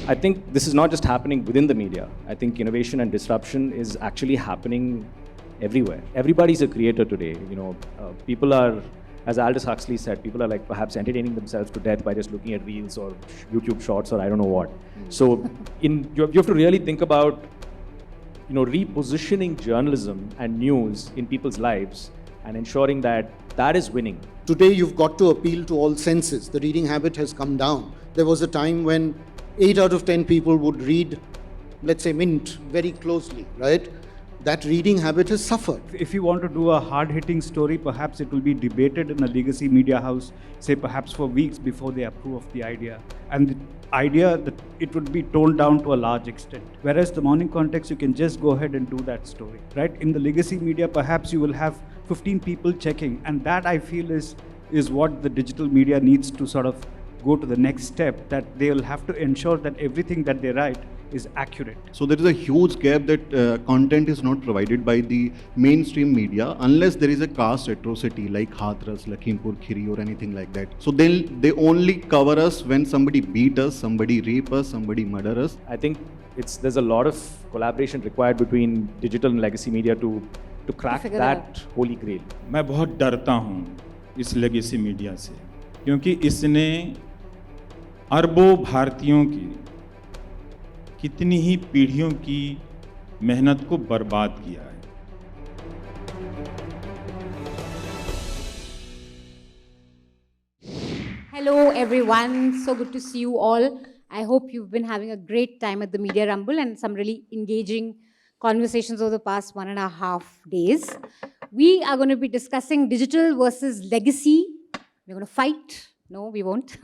I think this is not just happening within the media. I think innovation and disruption is actually happening everywhere. Everybody's a creator today. People are, as Aldous Huxley said, people are like perhaps entertaining themselves to death by just looking at reels or YouTube shorts or I don't know what. So you have to really think about repositioning journalism and news in people's lives and ensuring that that is winning. Today you've got to appeal to all senses. The reading habit has come down. There was a time when 8 out of 10 people would read, let's say, Mint very closely, right? That reading habit has suffered. If you want to do a hard-hitting story, perhaps it will be debated in a legacy media house, say perhaps for weeks before they approve of the idea. And the idea that it would be toned down to a large extent. Whereas the morning context, you can just go ahead and do that story, right? In the legacy media, perhaps you will have 15 people checking. And that I feel is what the digital media needs to sort of go to the next step, that they will have to ensure that everything that they write is accurate. So there is a huge gap that content is not provided by the mainstream media unless there is a caste atrocity like Hathras, Lakhimpur Kheri or anything like that. So then they only cover us when somebody beat us, somebody rape us, somebody murder us. I think there's a lot of collaboration required between digital and legacy media to crack that holy grail. मैं बहुत डरता हूँ इस legacy media से, क्योंकि इसने अरबों भारतीयों की कितनी ही पीढ़ियों की मेहनत को बर्बाद किया है. Hello everyone, so good to see you all. I hope you've been having a great time at the Media Rumble and some really engaging conversations over the past 1.5 days. We are going to be discussing digital versus legacy. We're going to fight. No, we won't.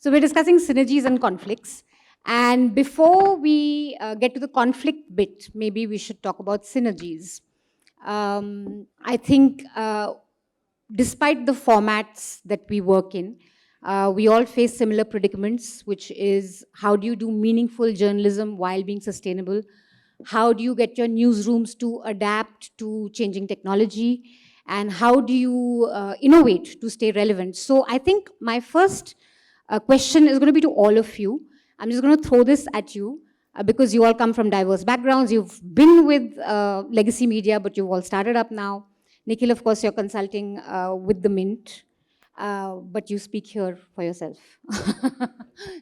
So we're discussing synergies and conflicts. And before we get to the conflict bit, maybe we should talk about synergies. I think despite the formats that we work in, we all face similar predicaments, which is how do you do meaningful journalism while being sustainable? How do you get your newsrooms to adapt to changing technology? And how do you innovate to stay relevant? So I think my first question is going to be to all of you. I'm just going to throw this at you because you all come from diverse backgrounds. You've been with legacy media, but you've all started up now. Nikhil, of course, you're consulting with the Mint, but you speak here for yourself.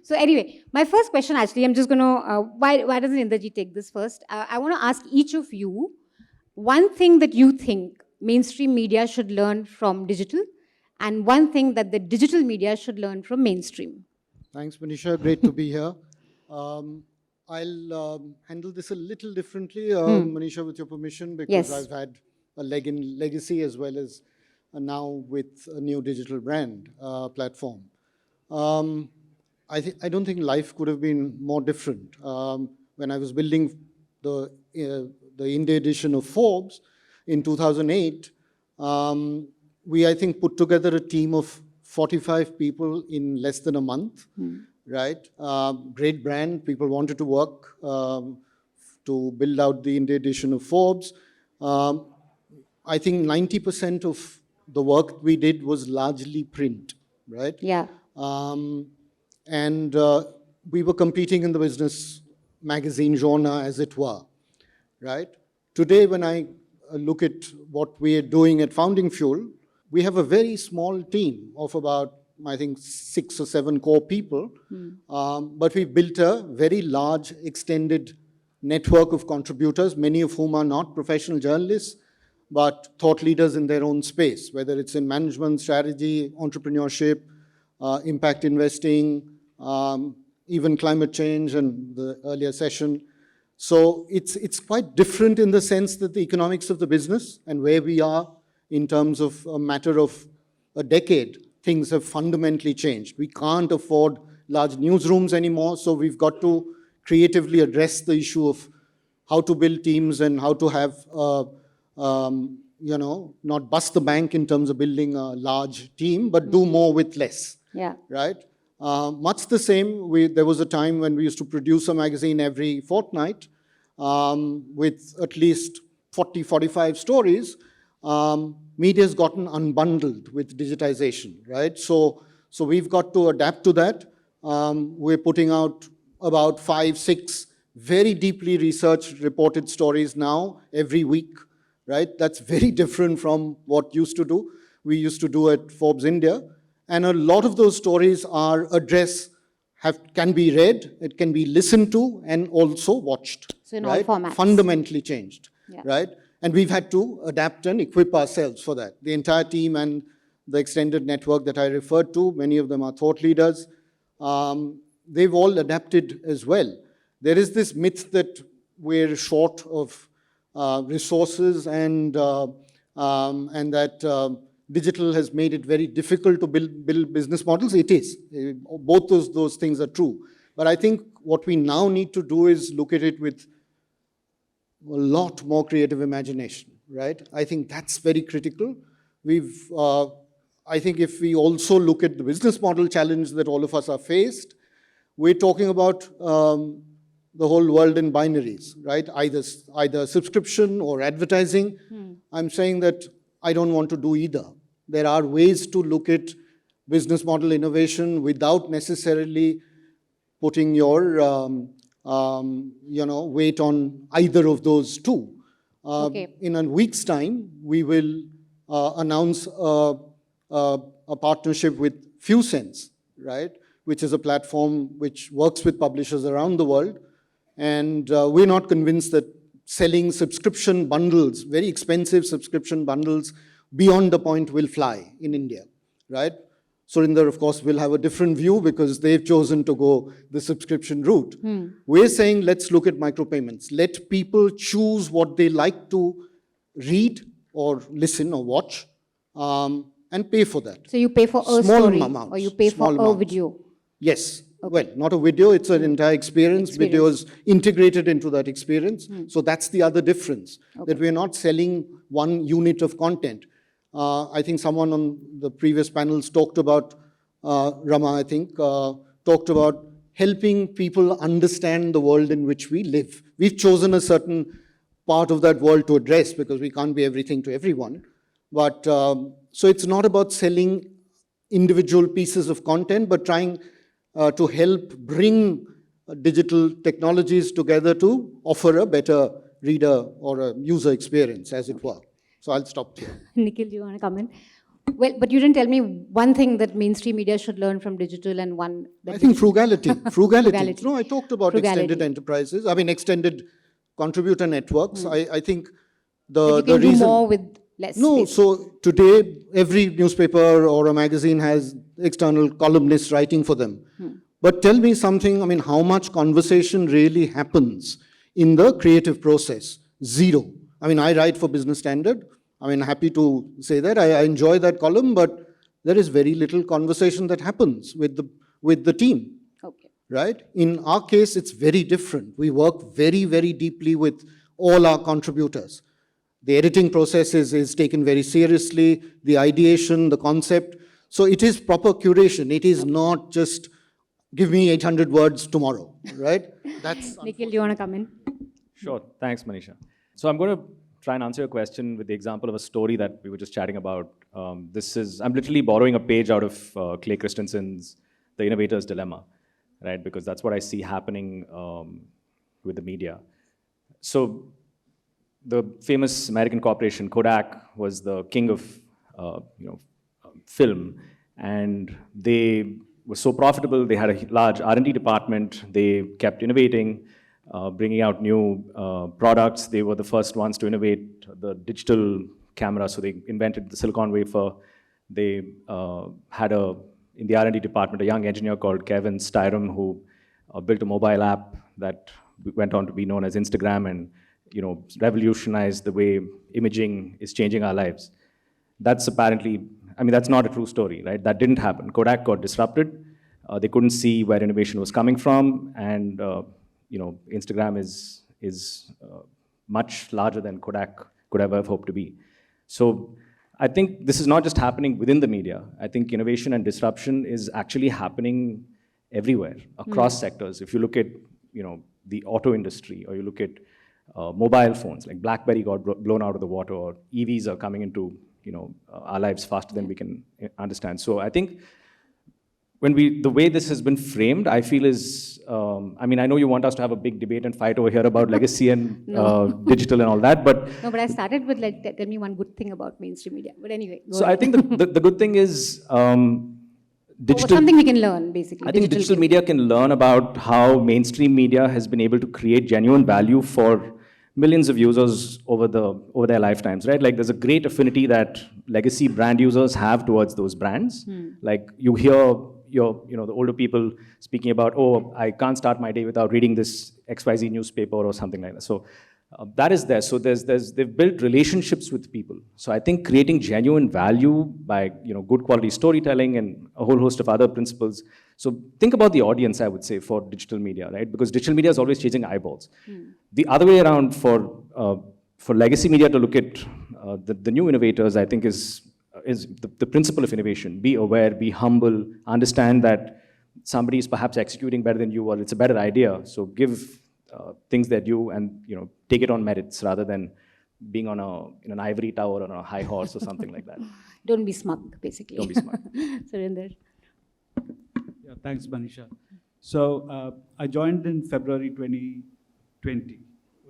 So anyway, my first question actually, I'm just going to, why doesn't Indraji take this first? I want to ask each of you one thing that you think mainstream media should learn from digital and one thing that the digital media should learn from mainstream. Thanks, Manisha. Great to be here. I'll handle this a little differently, Manisha, with your permission, because I've had a leg in legacy as well as now with a new digital brand platform. I don't think life could have been more different. When I was building the India edition of Forbes in 2008, we, I think, put together a team of 45 people in less than a month, right? Great brand. People wanted to work to build out the India edition of Forbes. I think 90% of the work we did was largely print, right? Yeah. And we were competing in the business magazine genre, as it were, right? Today, when I look at what we are doing at Founding Fuel, we have a very small team of about, I think, 6 or 7 core people, but we built a very large extended network of contributors, many of whom are not professional journalists, but thought leaders in their own space, whether it's in management, strategy, entrepreneurship, impact investing, even climate change and the earlier session. So it's quite different in the sense that the economics of the business and where we are in terms of a matter of a decade, things have fundamentally changed. We can't afford large newsrooms anymore, so we've got to creatively address the issue of how to build teams and how to have, not bust the bank in terms of building a large team, but do more with less. Yeah. Right? Much the same, there was a time when we used to produce a magazine every fortnight with at least 40, 45 stories. Media's gotten unbundled with digitization, right? So we've got to adapt to that. We're putting out about 5, 6 very deeply researched, reported stories now every week, right? That's very different from what we used to do at Forbes India. And a lot of those stories are can be read, it can be listened to, and also watched. So in right? all formats. Fundamentally changed, Yeah. right? And we've had to adapt and equip ourselves for that. The entire team and the extended network that I referred to, many of them are thought leaders, they've all adapted as well. There is this myth that we're short of resources and that digital has made it very difficult to build business models. It is. Both those things are true. But I think what we now need to do is look at it with a lot more creative imagination, right? I think that's very critical. I think if we also look at the business model challenge that all of us are faced, we're talking about the whole world in binaries, right? Either subscription or advertising. I'm saying that I don't want to do either. There are ways to look at business model innovation without necessarily putting your weight on either of those two. Okay. In a week's time, we will announce a partnership with FewSense, right? Which is a platform which works with publishers around the world. And we're not convinced that selling subscription bundles, very expensive subscription bundles, beyond the point will fly in India, right? Surinder, of course, will have a different view because they've chosen to go the subscription route. We're saying let's look at micropayments. Let people choose what they like to read or listen or watch and pay for that. So you pay for a Small story amounts, or you pay for small a amounts. video? Yes. Well, not a video, it's an entire experience. Video is integrated into that experience. So that's the other difference, that we're not selling one unit of content. I think someone on the previous panels talked about, Rama, I think, talked about helping people understand the world in which we live. We've chosen a certain part of that world to address because we can't be everything to everyone. But so it's not about selling individual pieces of content, but trying to help bring digital technologies together to offer a better reader or a user experience, as it were. So I'll stop here. Nikhil, do you want to come in? Well, but you didn't tell me one thing that mainstream media should learn from digital and one that I think frugality. Frugality. No, I talked about extended enterprises. I mean, extended contributor networks. I think you can do more with less No, space. so today every newspaper or a magazine has external columnists writing for them. But tell me something, I mean, how much conversation really happens in the creative process? Zero. I mean, I write for Business Standard. I mean, happy to say that. I enjoy that column, but there is very little conversation that happens with the team. Okay. Right? In our case, it's very different. We work very, very deeply with all our contributors. The editing process is taken very seriously, the ideation, the concept. So it is proper curation. It is not just give me 800 words tomorrow, right? That's Nikhil, do you want to come in? Sure. Thanks, Manisha. So I'm going to try and answer your question with the example of a story that we were just chatting about. I'm literally borrowing a page out of Clay Christensen's The Innovator's Dilemma, right? Because that's what I see happening with the media. So the famous American corporation Kodak was the king of film, and they were so profitable. They had a large R&D department. They kept innovating, bringing out new products. They were the first ones to innovate the digital camera, so they invented the silicon wafer. They had in the R&D department, a young engineer called Kevin Styrum who built a mobile app that went on to be known as Instagram and revolutionized the way imaging is changing our lives. That's apparently, that's not a true story, right? That didn't happen. Kodak got disrupted. They couldn't see where innovation was coming from, and Instagram is much larger than Kodak could ever have hoped to be. So I think this is not just happening within the media. I think innovation and disruption is actually happening everywhere, across sectors. If you look at the auto industry, or you look at mobile phones, like BlackBerry got blown out of the water, or EVs are coming into our lives faster than we can understand. So I think the way this has been framed, I feel is, I mean, I know you want us to have a big debate and fight over here about legacy and digital and all that, but No, but I started with like, tell me one good thing about mainstream media. But anyway, go so I ahead. think the good thing is digital. Something we can learn, basically. I think digital media can learn about how mainstream media has been able to create genuine value for millions of users over their lifetimes, right? Like there's a great affinity that legacy brand users have towards those brands. Like you hear the older people speaking about, oh, I can't start my day without reading this XYZ newspaper or something like that. So that is there. So they've built relationships with people. So I think creating genuine value by good quality storytelling and a whole host of other principles. So think about the audience, I would say, for digital media, right? Because digital media is always chasing eyeballs. The other way around for legacy media to look at the new innovators, I think is the principle of innovation. Be aware, be humble, understand that somebody is perhaps executing better than you, or it's a better idea. So give things that you and take it on merits rather than being on in an ivory tower or on a high horse or something like that. Don't be smug, basically. Don't be smug. Surinder. Yeah, thanks, Manisha. So I joined in February 2020,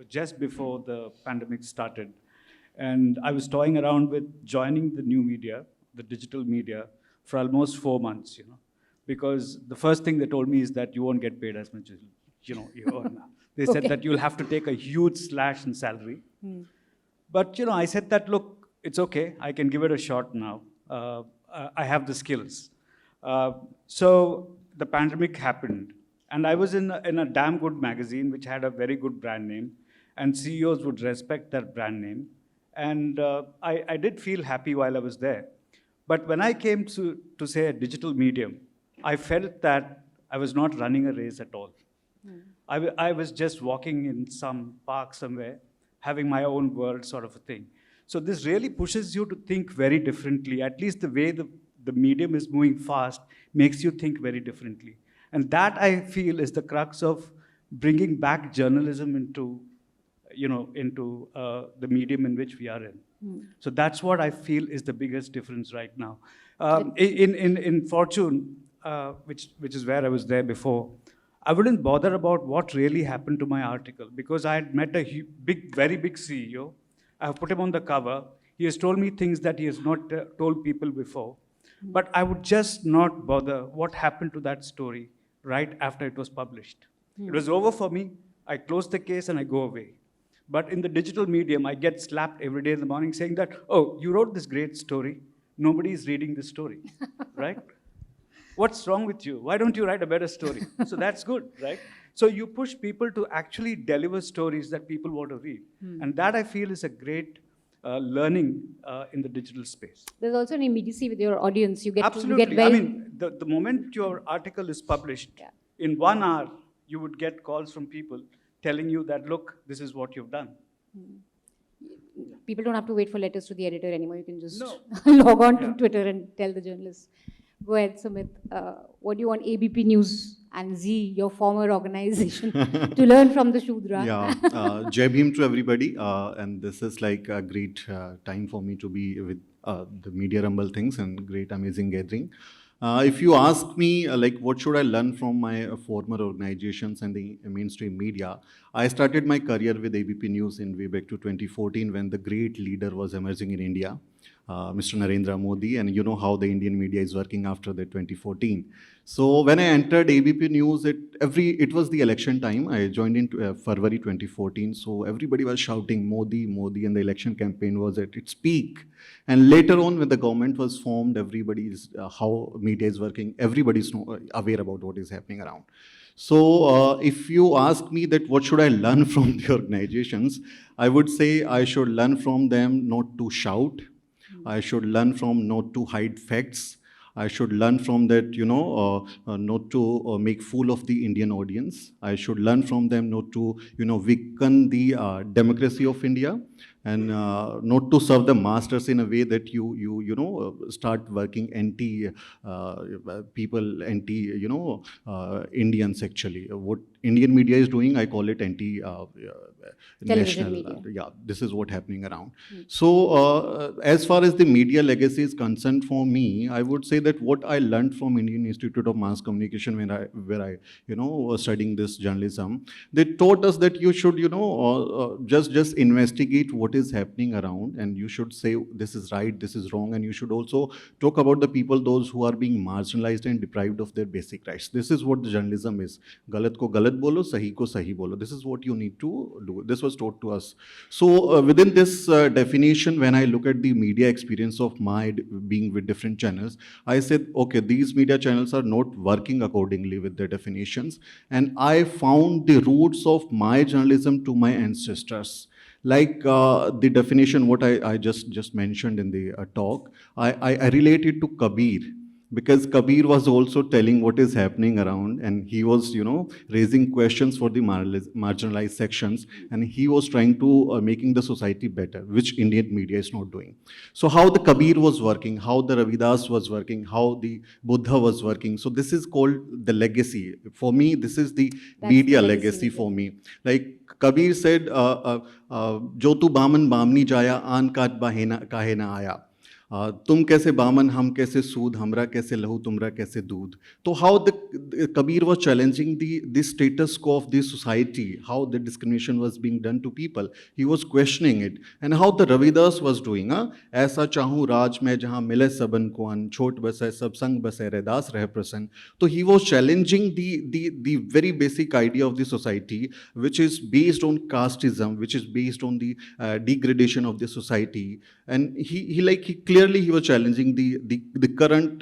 just before the pandemic started. And I was toying around with joining the new media, the digital media, for almost 4 months, because the first thing they told me is that you won't get paid as much as you earn now. They said that you'll have to take a huge slash in salary. But I said that, look, it's okay. I can give it a shot now. I have the skills. So the pandemic happened, and I was in a damn good magazine which had a very good brand name, and CEOs would respect that brand name. And I did feel happy while I was there. But when I came to say a digital medium, I felt that I was not running a race at all. I was just walking in some park somewhere, having my own world sort of a thing. So this really pushes you to think very differently. At least the way the medium is moving fast makes you think very differently. And that, I feel, is the crux of bringing back journalism into the medium in which we are in. So that's what I feel is the biggest difference right now. In Fortune, which is where I was there before, I wouldn't bother about what really happened to my article, because I had met a very big CEO. I have put him on the cover. He has told me things that he has not told people before. But I would just not bother what happened to that story right after it was published. It was over for me. I close the case and I go away. But in the digital medium, I get slapped every day in the morning saying that, oh, you wrote this great story. Nobody is reading this story, right? What's wrong with you? Why don't you write a better story? So that's good, right? So you push people to actually deliver stories that people want to read. And that, I feel, is a great learning in the digital space. There's also an immediacy with your audience. You get Absolutely. You get very... I mean, the moment your article is published, in 1 hour, you would get calls from people telling you that, look, this is what you've done. People don't have to wait for letters to the editor anymore. You can just log on to Twitter and tell the journalists. Go ahead, Sumit. What do you want ABP News and Z, your former organization, to learn from the Shudra? Yeah, Jai Bhim to everybody. And this is like a great time for me to be with the Media Rumble things and great, amazing gathering. If you ask me, like, what should I learn from my former organizations and the mainstream media, I started my career with ABP News in way back to 2014 when the great leader was emerging in India, Mr. Narendra Modi, and you know how the Indian media is working after that 2014. So when I entered ABP News, it was the election time. I joined in February 2014, so everybody was shouting Modi, Modi, and the election campaign was at its peak. And later on, when the government was formed, everybody's how media is working, everybody's aware about what is happening around. So if you ask me that what should I learn from the organizations, I would say I should learn from them not to shout. I should learn from not to hide facts. I should learn from that, not to make fool of the Indian audience. I should learn from them not to, weaken the democracy of India, and not to serve the masters in a way that you start working anti people, anti Indians actually. What Indian media is doing, I call it Television national. media. Yeah, this is what happening around. So as far as the media legacy is concerned for me, I would say that what I learned from Indian Institute of Mass Communication where I was studying this journalism, they taught us that you should just investigate what is happening around, and you should say this is right, this is wrong, and you should also talk about the people, those who are being marginalized and deprived of their basic rights. This is what the journalism is. Galat ko galat bolo, sahi ko sahi bolo. This is what you need to do. This was taught to us. So within this definition, when I look at the media experience of my being with different channels, I said, okay, these media channels are not working accordingly with their definitions. And I found the roots of my journalism to my ancestors. Like the definition, what I just mentioned in the talk, I related to Kabir, because Kabir was also telling what is happening around, and he was, raising questions for the marginalized sections, and he was trying to making the society better, which Indian media is not doing. So how the Kabir was working, how the Ravidas was working, how the Buddha was working. So this is called the legacy. For me, this is the That's media the legacy for me. Like Kabir said, "Jo tu baman bamni jaya, an kat bahena kahe na aya." तुम कैसे बामन, हम कैसे सूद, हमरा कैसे लहू, तुमरा कैसे दूध. So how the Kabir was challenging the status quo of the society, how the discrimination was being done to people. He was questioning it, and how the Ravidas was doing. ऐसा चाहूँ राज में जहाँ मिले सबन को अन, छोट बसे सब संग बसे रैदास रह प्रसन्न. So he was challenging the very basic idea of the society, which is based on casteism, which is based on the degradation of the society. And he clearly he was challenging the current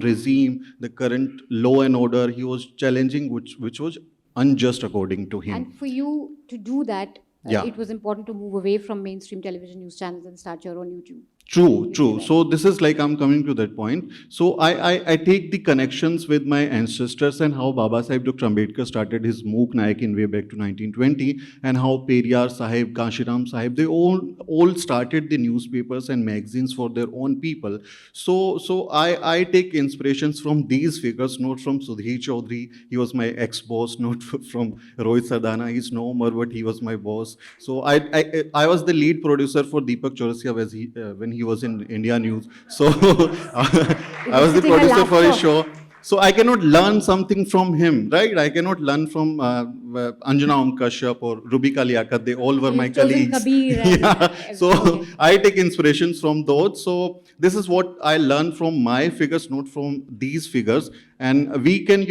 regime, the current law and order. He was challenging which was unjust according to him. And for you to do that, Yeah. it was important to move away from mainstream television news channels and start your own YouTube. True. So this is like I'm coming to that point. So I take the connections with my ancestors and how Baba Sahib Dr. Ambedkar started his Mook Nayak in way back to 1920, and how Periyar Sahib, Kashiram Sahib, they all started the newspapers and magazines for their own people. So I take inspirations from these figures, not from Sudhir Chaudhary. He was my ex-boss, not from Rohit Sardana. He's no more, but he was my boss. So I was the lead producer for Deepak Chaurasia when he was in India News. So I was the producer for his show. So I cannot learn something from him, right? I cannot learn from Anjana Kashyap or Rubika Liaquat. They all were my colleagues. Kabir and Yeah. So okay. I take inspirations from those. So this is what I learned from my figures, not from these figures. And we can,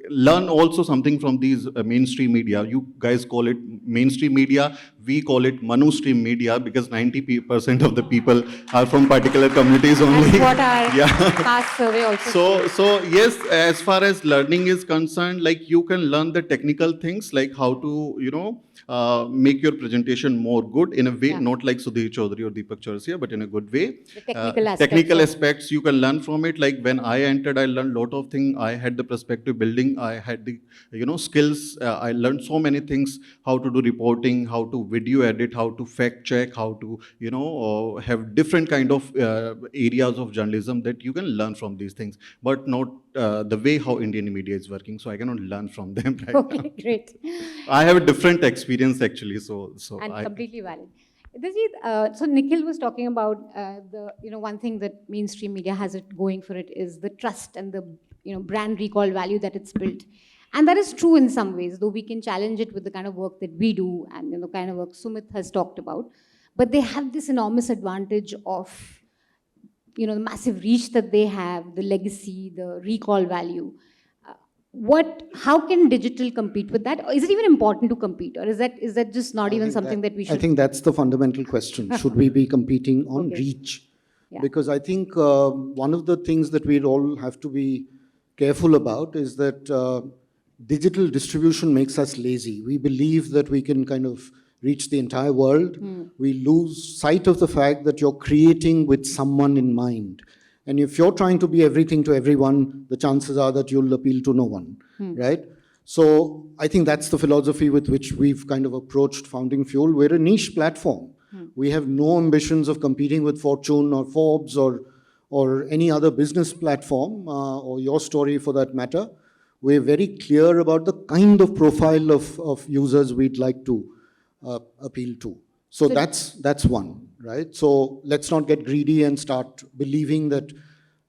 learn also something from these mainstream media. You guys call it mainstream media. We call it Manu stream media, because 90% of the people are from particular communities only. That's what our past survey also So yes, as far as learning is concerned, like you can learn the technical things, like how to, make your presentation more good in a way, not like Sudhir Chaudhary or Deepak Chaurasia, but in a good way. The technical aspects Technical of- aspects you can learn from it. Like when I entered, I learned a lot of things. I had the perspective building. I had the, skills. I learned so many things: how to do reporting, how to video edit, how to fact check, how to, have different kind of areas of journalism that you can learn from these things, but not the way how Indian media is working. So I cannot learn from them right Okay, now. great. I have a different experience actually. So And I, completely valid. Dajit, so Nikhil was talking about one thing that mainstream media has it going for it is the trust and the brand recall value that it's built. And that is true in some ways, though we can challenge it with the kind of work that we do and the kind of work Sumit has talked about. But they have this enormous advantage of the massive reach that they have, the legacy, the recall value. How can digital compete with that? Or is it even important to compete? Or is that just not even something that we should? I think that's the fundamental question. Should we be competing on Okay. reach? Yeah. Because I think one of the things that we'd all have to be careful about is that digital distribution makes us lazy. We believe that we can kind of reach the entire world. We lose sight of the fact that you're creating with someone in mind. And if you're trying to be everything to everyone, the chances are that you'll appeal to no one, right? So I think that's the philosophy with which we've kind of approached Founding Fuel. We're a niche platform. We have no ambitions of competing with Fortune or Forbes or any other business platform, or Your Story for that matter. we're very clear about the kind of profile of users we'd like to appeal to. So that's one, right? So let's not get greedy and start believing that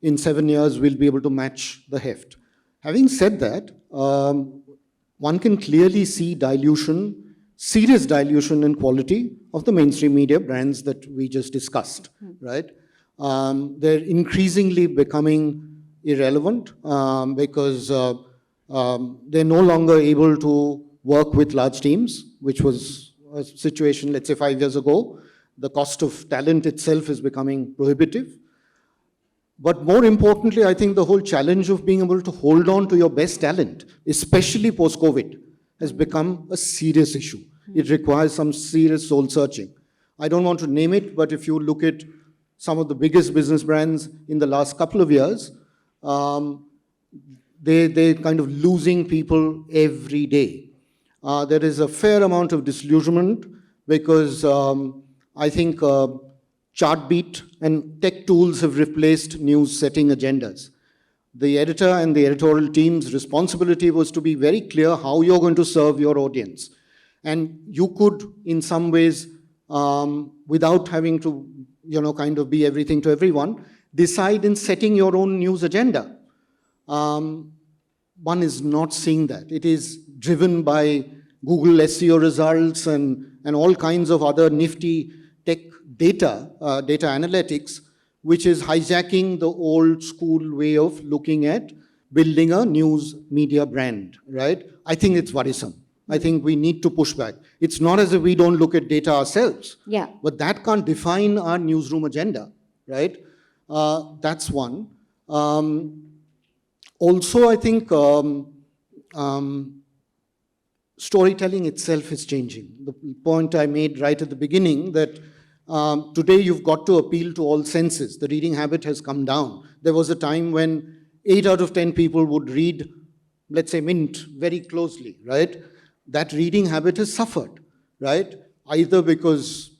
in 7 years we'll be able to match the heft. Having said that, one can clearly see dilution, serious dilution in quality of the mainstream media brands that we just discussed, right? They're increasingly becoming irrelevant because they're no longer able to work with large teams, which was a situation, let's say 5 years ago. The cost of talent itself is becoming prohibitive. But more importantly, I think the whole challenge of being able to hold on to your best talent, especially post-COVID, has become a serious issue. It requires some serious soul searching. I don't want to name it, but if you look at some of the biggest business brands in the last couple of years, they're kind of losing people every day. There is a fair amount of disillusionment because I think Chartbeat and tech tools have replaced news setting agendas. The editor and the editorial team's responsibility was to be very clear how you're going to serve your audience. And you could, in some ways, without having to, kind of be everything to everyone, decide in setting your own news agenda. One is not seeing that. It is driven by Google SEO results and all kinds of other nifty tech data analytics, which is hijacking the old school way of looking at building a news media brand, right? I think it's worrisome. I think we need to push back. It's not as if we don't look at data ourselves, but that can't define our newsroom agenda, right? That's one. Also, I think storytelling itself is changing. The point I made right at the beginning that today you've got to appeal to all senses. The reading habit has come down. There was a time when 8 out of 10 people would read, let's say, Mint very closely, right? That reading habit has suffered, right? Either because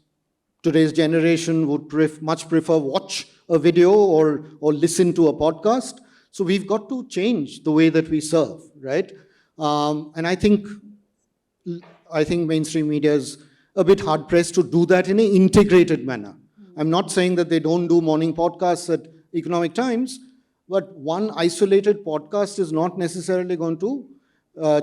today's generation would much prefer watch a video or listen to a podcast. So we've got to change the way that we serve, right? And I think mainstream media is a bit hard-pressed to do that in an integrated manner. I'm not saying that they don't do morning podcasts at Economic Times, but one isolated podcast is not necessarily going to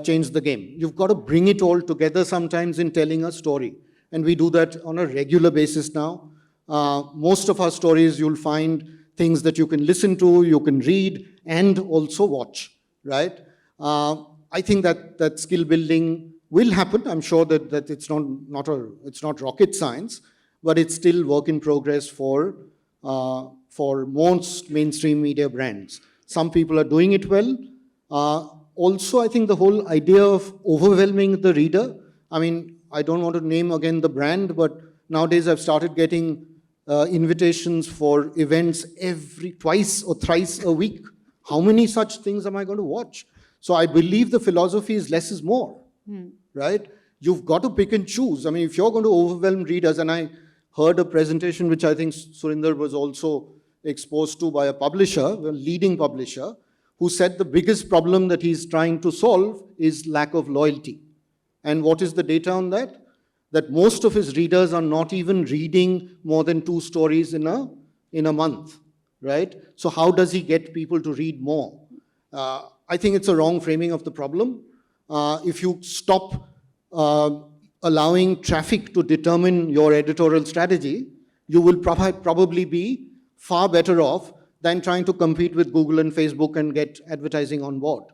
change the game. You've got to bring it all together sometimes in telling a story. And we do that on a regular basis now. Most of our stories, you'll find things that you can listen to, you can read, and also watch, right? I think that skill building will happen. I'm sure that it's not rocket science, but it's still work in progress for most mainstream media brands. Some people are doing it well. Also, I think the whole idea of overwhelming the reader, I mean, I don't want to name again the brand, but nowadays I've started getting invitations for events twice or thrice a week. How many such things am I going to watch? So I believe the philosophy is less is more, right? You've got to pick and choose. I mean, if you're going to overwhelm readers, and I heard a presentation which I think Surinder was also exposed to by a publisher, a leading publisher, who said the biggest problem that he's trying to solve is lack of loyalty. And what is the data on that? That most of his readers are not even reading more than 2 stories in a month, right? So how does he get people to read more? I think it's a wrong framing of the problem. If you stop allowing traffic to determine your editorial strategy, you will probably be far better off than trying to compete with Google and Facebook and get advertising on board.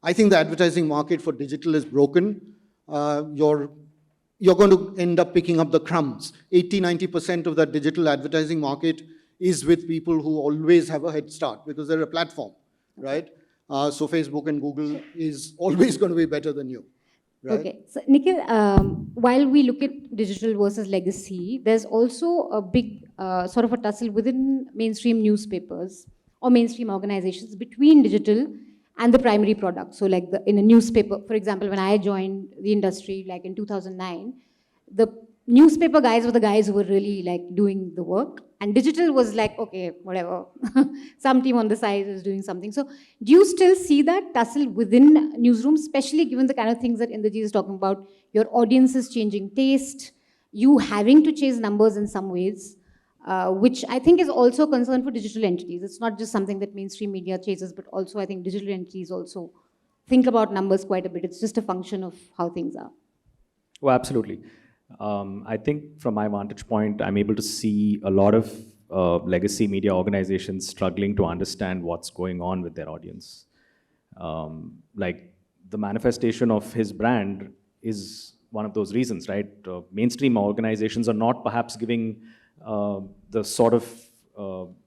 I think the advertising market for digital is broken. You're going to end up picking up the crumbs. 80-90% of that digital advertising market is with people who always have a head start because they're a platform, right? So Facebook and Google is always going to be better than you. Right? Okay, so Nikhil, while we look at digital versus legacy, there's also a big sort of a tussle within mainstream newspapers or mainstream organizations between digital and the primary product. So like in a newspaper, for example, when I joined the industry like in 2009, the newspaper guys were the guys who were really like doing the work, and digital was like, okay, whatever. Some team on the side is doing something. So do you still see that tussle within newsrooms, especially given the kind of things that Indrajit is talking about, your audience is changing taste, you having to chase numbers in some ways, which I think is also a concern for digital entities. It's not just something that mainstream media chases, but also I think digital entities also think about numbers quite a bit. It's just a function of how things are. Oh, absolutely. I think from my vantage point, I'm able to see a lot of legacy media organizations struggling to understand what's going on with their audience. Like the manifestation of his brand is one of those reasons, right? Mainstream organizations are not perhaps giving the sort of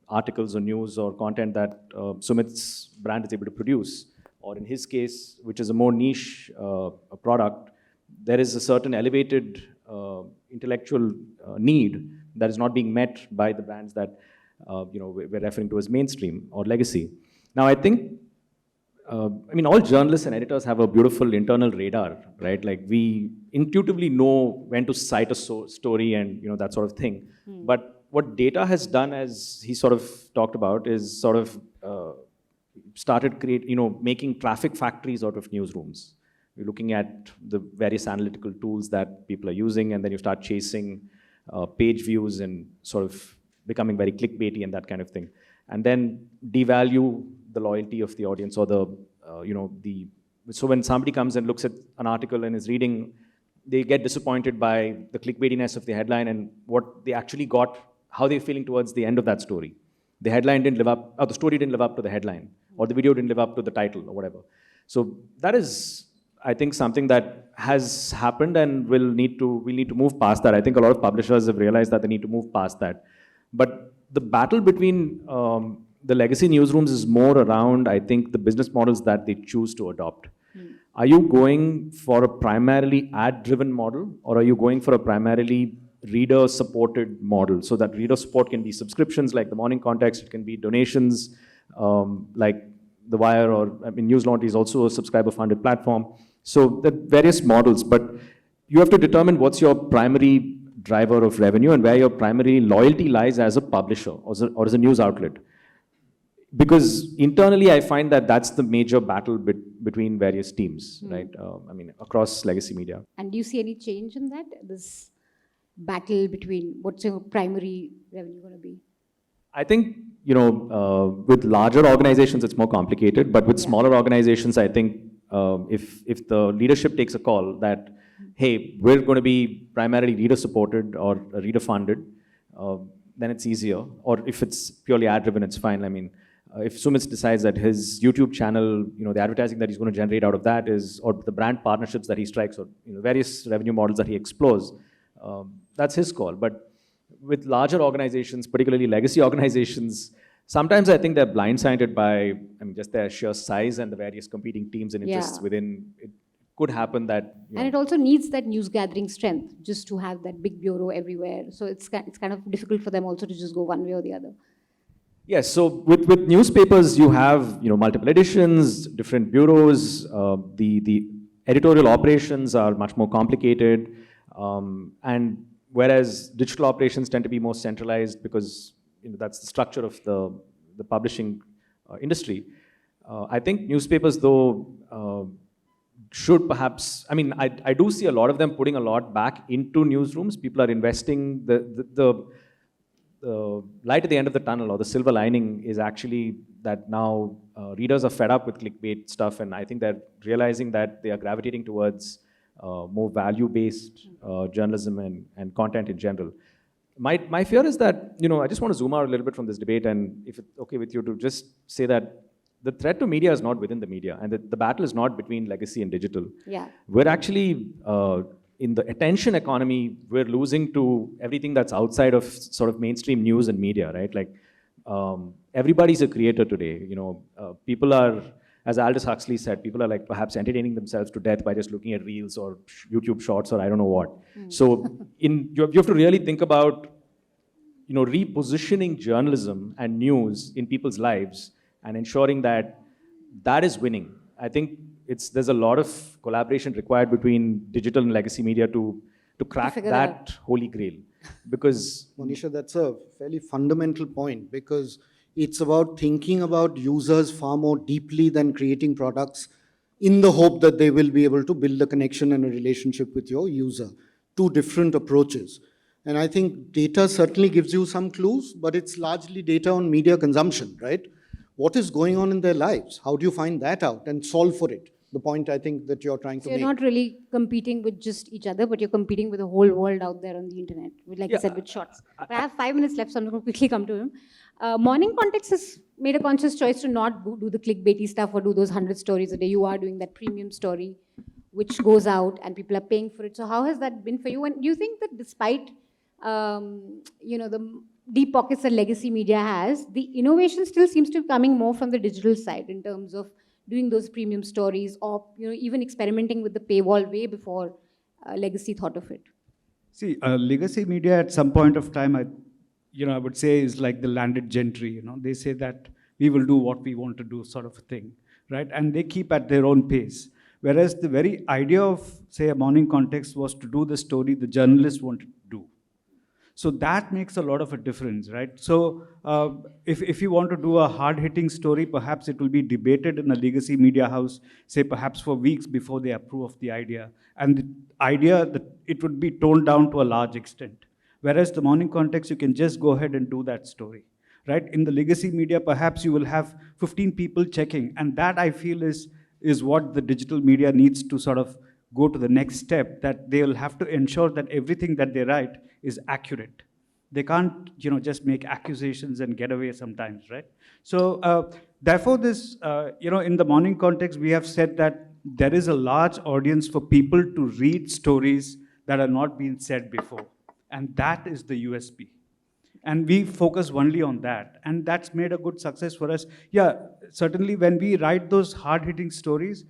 articles or news or content that Sumit's brand is able to produce. Or in his case, which is a more niche product, there is a certain elevated intellectual need that is not being met by the brands that we're referring to as mainstream or legacy. Now, I think, all journalists and editors have a beautiful internal radar, right? Like we intuitively know when to cite a story and that sort of thing. But what data has done, as he sort of talked about, is sort of started making traffic factories out of newsrooms. You're looking at the various analytical tools that people are using, and then you start chasing page views and sort of becoming very clickbaity and that kind of thing. And then devalue the loyalty of the audience or so when somebody comes and looks at an article and is reading, they get disappointed by the clickbaitiness of the headline and what they actually got, how they're feeling towards the end of that story. The headline didn't live up, or the story didn't live up to the headline, or the video didn't live up to the title or whatever. So that is, I think, something that has happened and we'll need to move past that. I think a lot of publishers have realized that they need to move past that. But the battle between the legacy newsrooms is more around, I think, the business models that they choose to adopt. Are you going for a primarily ad-driven model, or are you going for a primarily reader-supported model? So that reader support can be subscriptions like the Morning Context, it can be donations like The Wire, or News Laundry is also a subscriber-funded platform. So there are various models, but you have to determine what's your primary driver of revenue and where your primary loyalty lies as a publisher or as a news outlet. Because internally, I find that that's the major battle between various teams, right? Across legacy media. And do you see any change in that, this battle between what's your primary revenue going to be? I think, with larger organizations, it's more complicated, but with smaller organizations, I think if the leadership takes a call that, hey, we're going to be primarily reader-supported or reader-funded, then it's easier. Or if it's purely ad-driven, it's fine. If Sumit decides that his YouTube channel, the advertising that he's going to generate out of that is, or the brand partnerships that he strikes, or various revenue models that he explores, that's his call. But with larger organizations, particularly legacy organizations, sometimes I think they're blindsided by just their sheer size and the various competing teams and interests within. It could happen that. And it also needs that news gathering strength just to have that big bureau everywhere. So it's kind of difficult for them also to just go one way or the other. Yes, so with newspapers, you have multiple editions, different bureaus. The editorial operations are much more complicated, and whereas digital operations tend to be more centralized because that's the structure of the publishing industry. I think newspapers, though, should perhaps. I do see a lot of them putting a lot back into newsrooms. People are investing. The light at the end of the tunnel, or the silver lining, is actually that now readers are fed up with clickbait stuff, and I think they're realizing that they are gravitating towards more value-based journalism and content in general. My fear is that, I just want to zoom out a little bit from this debate, and if it's okay with you to just say that the threat to media is not within the media, and the battle is not between legacy and digital. Yeah. We're actually in the attention economy, we're losing to everything that's outside of sort of mainstream news and media, right? Like everybody's a creator today. People are, as Aldous Huxley said, people are like perhaps entertaining themselves to death by just looking at reels or YouTube shorts or I don't know what. So you have to really think about, repositioning journalism and news in people's lives and ensuring that that is winning. I think there's a lot of collaboration required between digital and legacy media to to crack figure that that holy grail. Because Monisha, that's a fairly fundamental point because it's about thinking about users far more deeply than creating products in the hope that they will be able to build a connection and a relationship with your user. Two different approaches. And I think data certainly gives you some clues, but it's largely data on media consumption, right? What is going on in their lives? How do you find that out and solve for it? The point I think that you're trying to So you're make. not really competing with just each other, but you're competing with the whole world out there on the internet, like you said, with shots. But I have 5 minutes left, so I'm going to quickly come to him. Morning Context has made a conscious choice to not do the clickbaity stuff or do those 100 stories a day. You are doing that premium story, which goes out and people are paying for it. So how has that been for you? And do you think that despite the deep pockets that legacy media has, the innovation still seems to be coming more from the digital side in terms of doing those premium stories or even experimenting with the paywall way before legacy thought of it? See, legacy media at some point of time, I would say is like the landed gentry. They say that we will do what we want to do, sort of a thing, right? And they keep at their own pace. Whereas the very idea of, say, a Morning Context was to do the story the journalist wanted to do. So that makes a lot of a difference, right? So if you want to do a hard-hitting story, perhaps it will be debated in a legacy media house, say perhaps for weeks before they approve of the idea. And the idea that it would be toned down to a large extent. Whereas the Morning Context, you can just go ahead and do that story, right? In the legacy media, perhaps you will have 15 people checking. And that, I feel, is what the digital media needs to sort of go to the next step, that they will have to ensure that everything that they write is accurate. They can't, just make accusations and get away sometimes, right? So therefore, this, in the Morning Context, we have said that there is a large audience for people to read stories that are not being said before. And that is the USP. And we focus only on that. And that's made a good success for us. Yeah, certainly when we write those hard-hitting stories,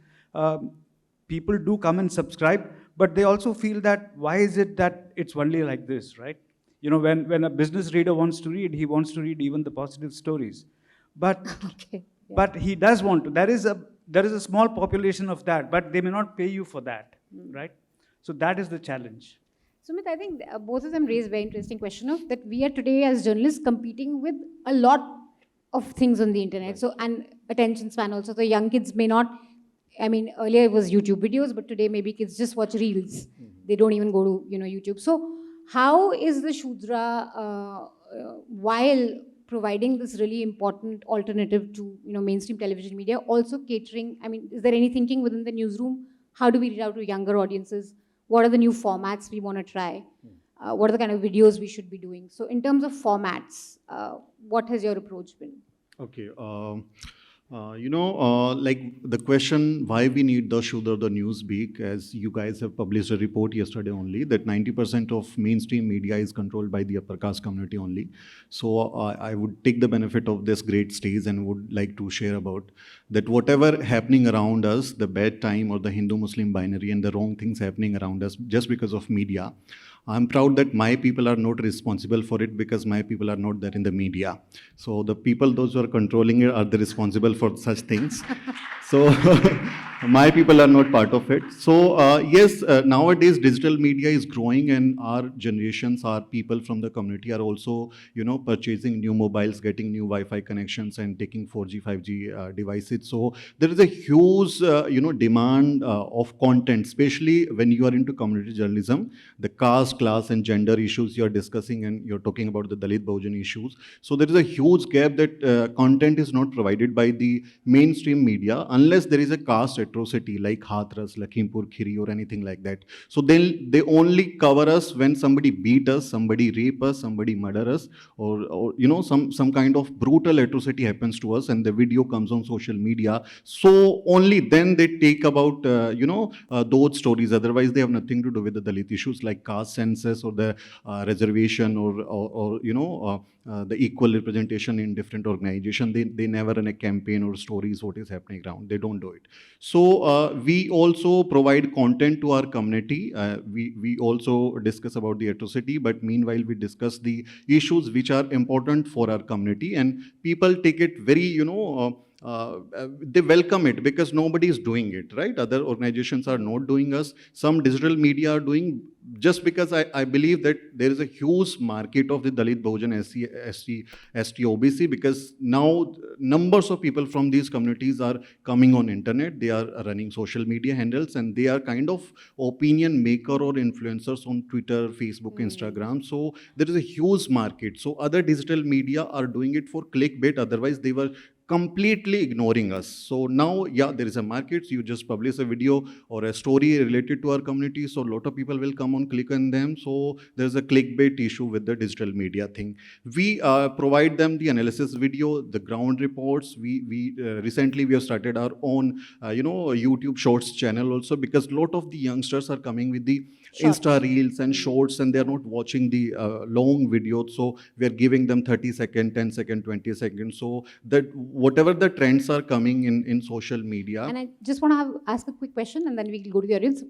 people do come and subscribe, but they also feel that, why is it that it's only like this, right? When a business reader wants to read, he wants to read even the positive stories. But, Okay. Yeah. but he does want to. There is a small population of that, but they may not pay you for that, right? So that is the challenge. Sumit, I think both of them raise a very interesting question of that we are today as journalists competing with a lot of things on the internet. Right. So, and attention span also. So young kids may not, earlier it was YouTube videos, but today maybe kids just watch reels. They don't even go to, YouTube. So how is the Shudra, while providing this really important alternative to, mainstream television media, also catering, is there any thinking within the newsroom? How do we reach out to younger audiences? What are the new formats we want to try? What are the kind of videos we should be doing? So in terms of formats, what has your approach been? Okay. Like the question why we need the Shudra, the Newsbeak, as you guys have published a report yesterday only, that 90% of mainstream media is controlled by the upper caste community only. So I would take the benefit of this great stage and would like to share about that whatever happening around us, the bad time or the Hindu-Muslim binary and the wrong things happening around us just because of media, I'm proud that my people are not responsible for it because my people are not there in the media. So the people, those who are controlling it, are the responsible for such things. So my people are not part of it. So yes, nowadays digital media is growing and our generations, our people from the community are also, purchasing new mobiles, getting new Wi-Fi connections and taking 4G, 5G devices. So there is a huge, demand of content, especially when you are into community journalism, the caste, class and gender issues you're discussing and you're talking about the Dalit Bahujan issues. So there is a huge gap that content is not provided by the mainstream media unless there is a caste atrocity like Hathras, Lakhimpur Kheri or anything like that. So they only cover us when somebody beat us, somebody rape us, somebody murder us or some kind of brutal atrocity happens to us and the video comes on social media. So only then they take about those stories. Otherwise they have nothing to do with the Dalit issues like caste census or the reservation or the equal representation in different organizations. They never run a campaign or stories what is happening around. They don't do it. So we also provide content to our community. We also discuss about the atrocity, but meanwhile we discuss the issues which are important for our community and people take it very they welcome it because nobody is doing it, right? Other organizations are not doing us. Some digital media are doing, just because I believe that there is a huge market of the Dalit, Bahujan, ST, OBC, because now numbers of people from these communities are coming on internet, they are running social media handles, and they are kind of opinion maker or influencers on Twitter, Facebook, Instagram. So there is a huge market. So other digital media are doing it for clickbait, otherwise they were completely ignoring us. So now, yeah, there is a market. So you just publish a video or a story related to our community, so a lot of people will come on, click on them. So there's a clickbait issue with the digital media thing. We provide them the analysis video, the ground reports. We recently we have started our own YouTube Shorts channel also, because a lot of the youngsters are coming with the Insta Reels and Shorts, and they are not watching the long videos. So we are giving them 30 second, 10 second, 20 seconds. So that whatever the trends are coming in social media. And I just want to ask a quick question, and then we'll go to the audience.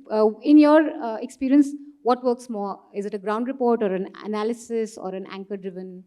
In your experience, what works more? Is it a ground report or an analysis or an anchor-driven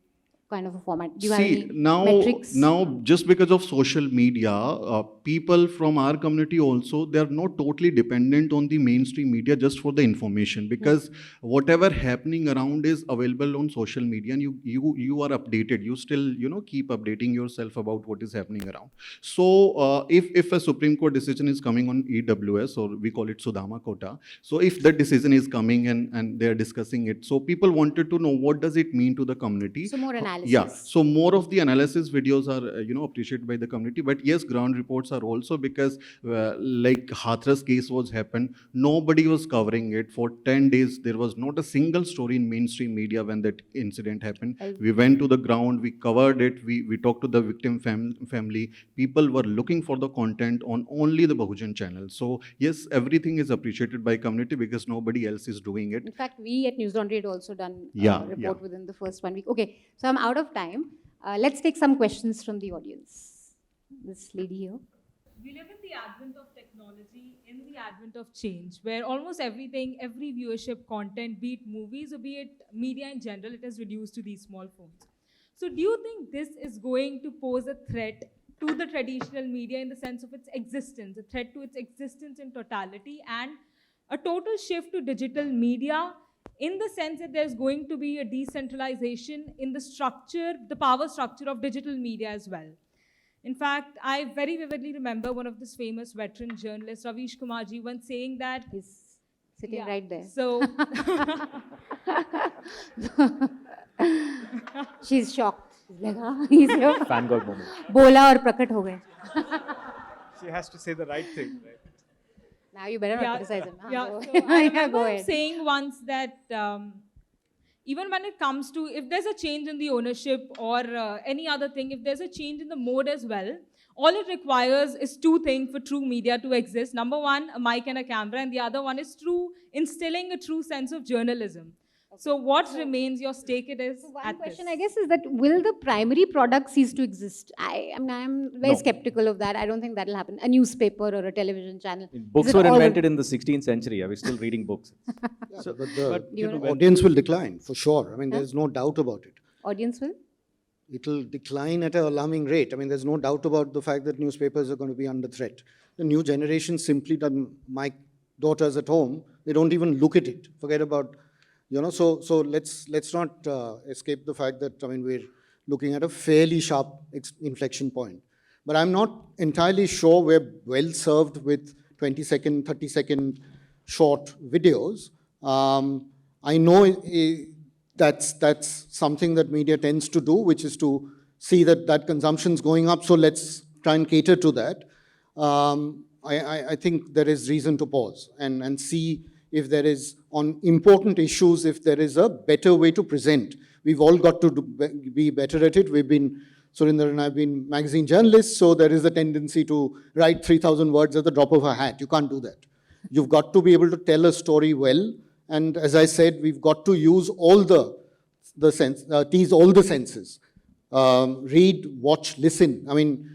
kind of a format? Do you have any metrics? Now, just because of social media, people from our community also, they are not totally dependent on the mainstream media just for the information, because whatever happening around is available on social media, and you are updated. You still keep updating yourself about what is happening around. So if a Supreme Court decision is coming on EWS, or we call it Sudama Kota, so if that decision is coming and they are discussing it, so people wanted to know what does it mean to the community. So more analysis. Yeah, so more of the analysis videos are appreciated by the community. But yes, ground reports are also, because like Hathras case was happened, nobody was covering it for 10 days. There was not a single story in mainstream media when that incident happened. We went to the ground, we covered it, we talked to the victim family. People were looking for the content on only the Bahujan channel. So yes, everything is appreciated by community because nobody else is doing it. In fact, we at News Laundry had also done a report within the first 1 week. Okay, so I'm out of time. Let's take some questions from the audience. This lady here. We live in the advent of technology, in the advent of change, where almost everything, every viewership content, be it movies or be it media in general, it is reduced to these small phones. So do you think this is going to pose a threat to the traditional media in the sense of its existence, a threat to its existence in totality, and a total shift to digital media, in the sense that there's going to be a decentralization in the structure, the power structure of digital media as well? In fact, I very vividly remember one of this famous veteran journalists, RavishKumar ji, once saying that... He's sitting right there. So... She's shocked. She's like, he's here. Fangirl moment. Bola aur prakat ho gaye. She has to say the right thing, right? Now you better not criticize him. Yeah, So, so I yeah, remember go ahead. saying once that even when it comes to, if there's a change in the ownership or any other thing, if there's a change in the mode as well, all it requires is two things for true media to exist. Number one, a mic and a camera, and the other one is instilling a true sense of journalism. So what remains, your stake it is One at question, this. I guess, is that will the primary product cease to exist? I'm very No. skeptical of that. I don't think that will happen. A newspaper or a television channel. Books Is it were all invented in the 16th century. Are we still reading books? So, but the you know, audience will decline, for sure. I mean, there's no doubt about it. Audience will? It'll decline at an alarming rate. I mean, there's no doubt about the fact that newspapers are going to be under threat. The new generation simply doesn't, my daughters at home, they don't even look at it. Forget about, so let's not escape the fact that, I mean, we're looking at a fairly sharp inflection point. But I'm not entirely sure we're well served with 20-second, 30-second short videos. I know that's something that media tends to do, which is to see that consumption's going up, so let's try and cater to that. I think there is reason to pause and see if there is, on important issues, if there is a better way to present. We've all got to be better at it. Surinder and I have been magazine journalists, so there is a tendency to write 3,000 words at the drop of a hat. You can't do that. You've got to be able to tell a story well, and as I said, we've got to use all tease all the senses. Read, watch, listen. I mean,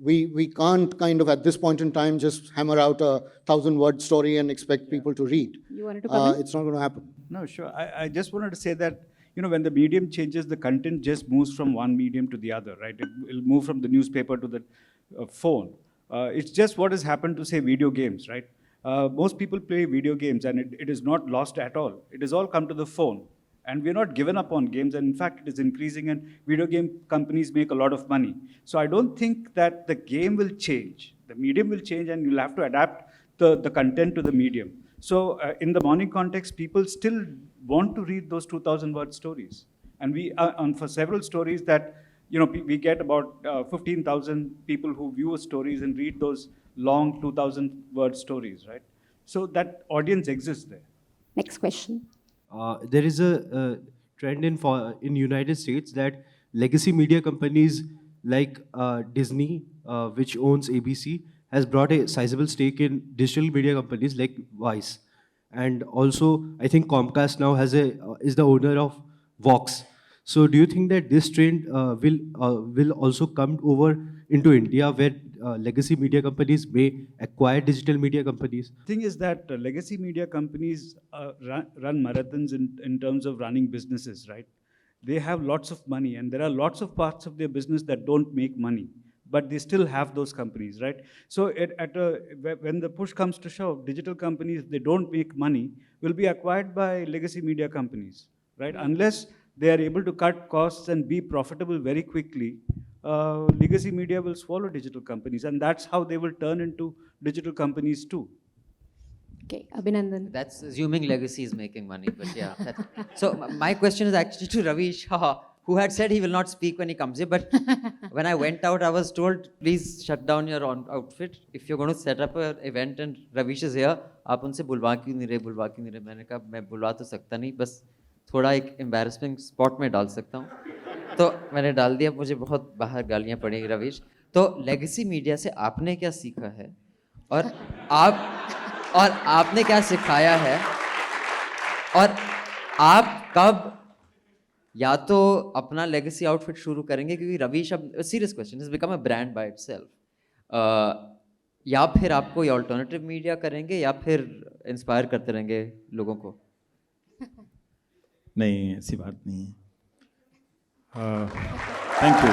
we can't kind of at this point in time just hammer out a 1,000-word story and expect people to read. You wanted to comment? It's not going to happen. No, sure. I just wanted to say that you know, when the medium changes, the content just moves from one medium to the other, right? It will move from the newspaper to the phone. It's just what has happened to, say, video games, right? Most people play video games, and it is not lost at all. It has all come to the phone. And we're not given up on games, and in fact, it is increasing, and video game companies make a lot of money. So I don't think that the game will change. The medium will change, and you'll have to adapt the content to the medium. So in the morning context, people still want to read those 2,000-word stories. And we, and for several stories that, you know, we get about 15,000 people who view stories and read those long 2,000-word stories, right? So that audience exists there. Next question. There is a trend in United States that legacy media companies like Disney, which owns ABC, has brought a sizable stake in digital media companies like Vice, and also I think Comcast now is the owner of Vox. So do you think that this trend will also come over into India, where legacy media companies may acquire digital media companies? Thing is that legacy media companies run marathons in terms of running businesses, right? They have lots of money, and there are lots of parts of their business that don't make money, but they still have those companies, right? So when the push comes to shove, digital companies, they don't make money, will be acquired by legacy media companies, right? Unless they are able to cut costs and be profitable very quickly, legacy media will swallow digital companies, and that's how they will turn into digital companies too. Okay, Abhinandan. That's assuming legacy is making money, but yeah. So my question is actually to Ravish, who had said he will not speak when he comes here, but when I went out, I was told, please shut down your own outfit. If you're going to set up an event and Ravish is here, आप उनसे बुलवा क्यों नहीं रहे? मैंने कहा मैं बुलवा तो सकता नहीं, बस थोड़ा एक embarrassing spot में डाल सकता हूँ. तो मैंने डाल दिया, मुझे बहुत बाहर गालियाँ पड़ी रविश. तो लेगेसी मीडिया से आपने क्या सीखा है, और आपने क्या सिखाया है, और आप कब या तो अपना लेगेसी आउटफिट शुरू करेंगे, क्योंकि रविश अब serious question, is become a brand by itself, या फिर आप कोई ऑल्टरनेटिव मीडिया करेंगे, या फिर इंस्पायर करते रहेंगे लोगों को? नहीं, ऐसी बात नहीं है. Thank you.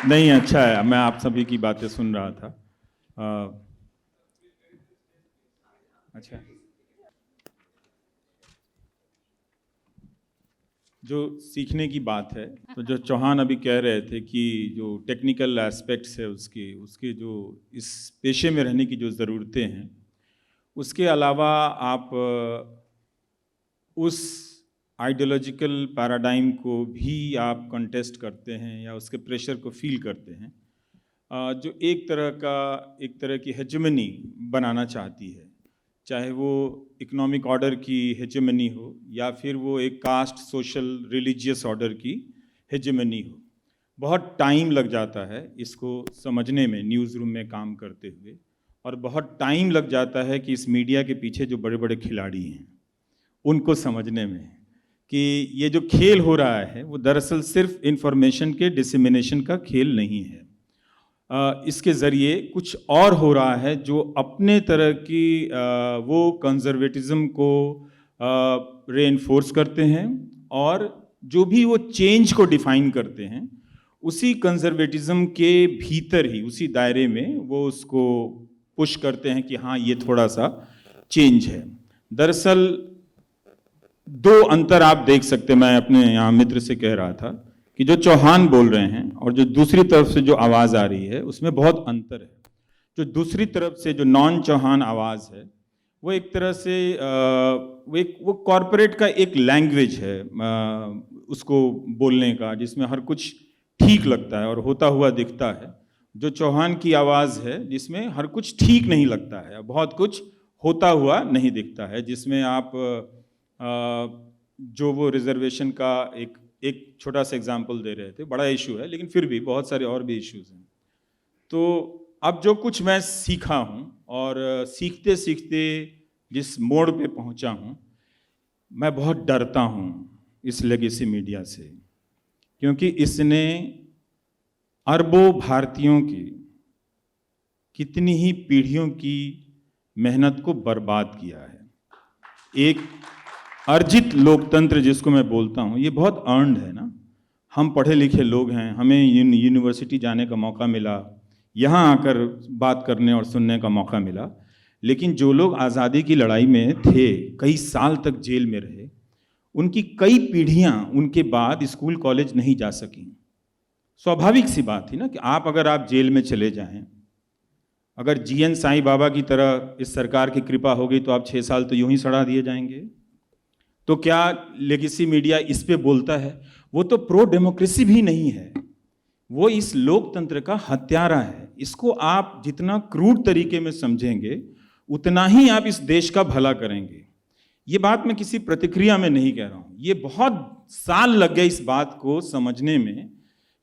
नहीं, अच्छा है, मैं आप सभी की बातें सुन रहा था. अच्छा, जो सीखने की बात है, तो जो चौहान अभी कह रहे थे कि जो टेक्निकल एस्पेक्ट्स है उसके जो इस पेशे में रहने की जो ज़रूरतें हैं, उसके अलावा आप उस आइडियोलॉजिकल पैराडाइम को भी आप कंटेस्ट करते हैं या उसके प्रेशर को फील करते हैं, जो एक तरह की हेजेमनी बनाना चाहती है, चाहे वो इकोनॉमिक ऑर्डर की हेजेमनी हो या फिर वो एक कास्ट, सोशल, रिलीजियस ऑर्डर की हेजेमनी हो. बहुत टाइम लग जाता है इसको समझने में न्यूज़ रूम में काम करते हुए, और बहुत टाइम लग जाता है कि इस मीडिया के पीछे जो बड़े बड़े खिलाड़ी हैं उनको समझने में कि ये जो खेल हो रहा है वो दरअसल सिर्फ इंफॉर्मेशन के डिसेमिनेशन का खेल नहीं है. इसके ज़रिए कुछ और हो रहा है जो अपने तरह की वो कंजर्वेटिज़म को रेइंफोर्स करते हैं, और जो भी वो चेंज को डिफ़ाइन करते हैं उसी कंजर्वेटिज़म के भीतर ही, उसी दायरे में वो उसको पुश करते हैं कि हाँ ये थोड़ा सा चेंज है. दरअसल दो अंतर आप देख सकते, मैं अपने यहाँ मित्र से कह रहा था कि जो चौहान बोल रहे हैं और जो दूसरी तरफ से जो आवाज़ आ रही है उसमें बहुत अंतर है. जो दूसरी तरफ से जो नॉन चौहान आवाज़ है वो एक तरह से वो कॉरपोरेट का एक लैंग्वेज है उसको बोलने का, जिसमें हर कुछ ठीक लगता है और होता हुआ दिखता है. जो चौहान की आवाज़ है जिसमें हर कुछ ठीक नहीं लगता है, बहुत कुछ होता हुआ नहीं दिखता है, जिसमें आप जो वो रिजर्वेशन का एक छोटा सा एग्जाम्पल दे रहे थे, बड़ा इशू है लेकिन फिर भी बहुत सारे और भी इश्यूज हैं. तो अब जो कुछ मैं सीखा हूँ और सीखते सीखते जिस मोड़ पे पहुँचा हूँ, मैं बहुत डरता हूँ इस लेगेसी मीडिया से, क्योंकि इसने अरबों भारतीयों की कितनी ही पीढ़ियों की मेहनत को बर्बाद किया है. अर्जित लोकतंत्र जिसको मैं बोलता हूँ, ये बहुत अर्नड है ना। हम पढ़े लिखे लोग हैं, हमें यूनिवर्सिटी जाने का मौका मिला, यहाँ आकर बात करने और सुनने का मौका मिला। लेकिन जो लोग आज़ादी की लड़ाई में थे, कई साल तक जेल में रहे, उनकी कई पीढ़ियाँ उनके बाद स्कूल कॉलेज नहीं जा सकीं। स्वाभाविक सी बात थी ना कि अगर आप जेल में चले जाएं, अगर जीएन साईं बाबा की तरह इस सरकार की कृपा होगी तो आप 6 साल तो यूं ही सड़ा दिए जाएंगे। तो क्या लेगेसी मीडिया इस पे बोलता है? वो तो प्रो डेमोक्रेसी भी नहीं है, वो इस लोकतंत्र का हत्यारा है। इसको आप जितना क्रूड तरीके में समझेंगे उतना ही आप इस देश का भला करेंगे। ये बात मैं किसी प्रतिक्रिया में नहीं कह रहा हूं, ये बहुत साल लग गए इस बात को समझने में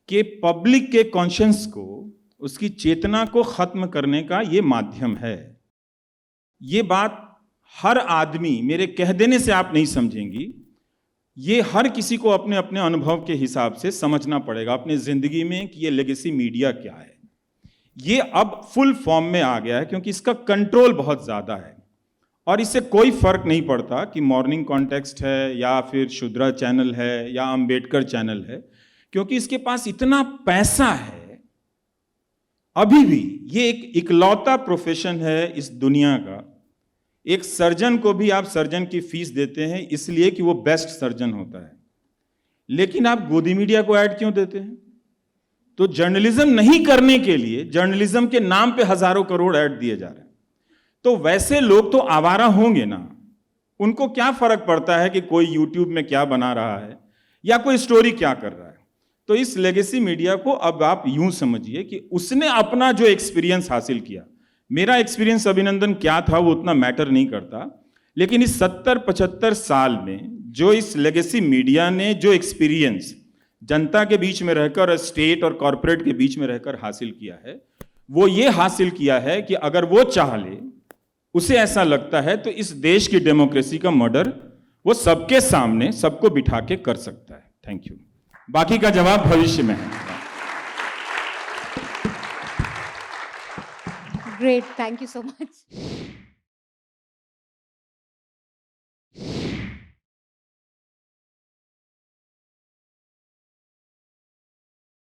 कि पब्लिक के कॉन्शियंस को, उसकी चेतना को खत्म करने का ये माध्यम है। ये बात हर आदमी, मेरे कह देने से आप नहीं समझेंगी, ये हर किसी को अपने अपने अनुभव के हिसाब से समझना पड़ेगा अपने जिंदगी में कि ये लेगेसी मीडिया क्या है। ये अब फुल फॉर्म में आ गया है क्योंकि इसका कंट्रोल बहुत ज्यादा है और इससे कोई फर्क नहीं पड़ता कि मॉर्निंग कॉन्टेक्स्ट है या फिर शुद्रा चैनल है या अंबेडकर चैनल है, क्योंकि इसके पास इतना पैसा है। अभी भी ये एक इकलौता प्रोफेशन है इस दुनिया का। एक सर्जन को भी आप सर्जन की फीस देते हैं इसलिए कि वो बेस्ट सर्जन होता है, लेकिन आप गोदी मीडिया को ऐड क्यों देते हैं? तो जर्नलिज्म नहीं करने के लिए जर्नलिज्म के नाम पे हजारों करोड़ ऐड दिए जा रहे हैं। तो वैसे लोग तो आवारा होंगे ना, उनको क्या फर्क पड़ता है कि कोई यूट्यूब में क्या बना रहा है या कोई स्टोरी क्या कर रहा है। तो इस लेगेसी मीडिया को अब आप यूं समझिए कि उसने अपना जो एक्सपीरियंस हासिल किया, मेरा एक्सपीरियंस अभिनंदन क्या था वो उतना मैटर नहीं करता, लेकिन इस 70-75 साल में जो इस लेगेसी मीडिया ने जो एक्सपीरियंस जनता के बीच में रहकर और स्टेट और कॉरपोरेट के बीच में रहकर हासिल किया है, वो ये हासिल किया है कि अगर वो चाह ले, उसे ऐसा लगता है तो इस देश की डेमोक्रेसी का मर्डर वो सबके सामने सबको बिठा के कर सकता है। Thank you. बाकी का जवाब भविष्य में है। Great, thank you so much.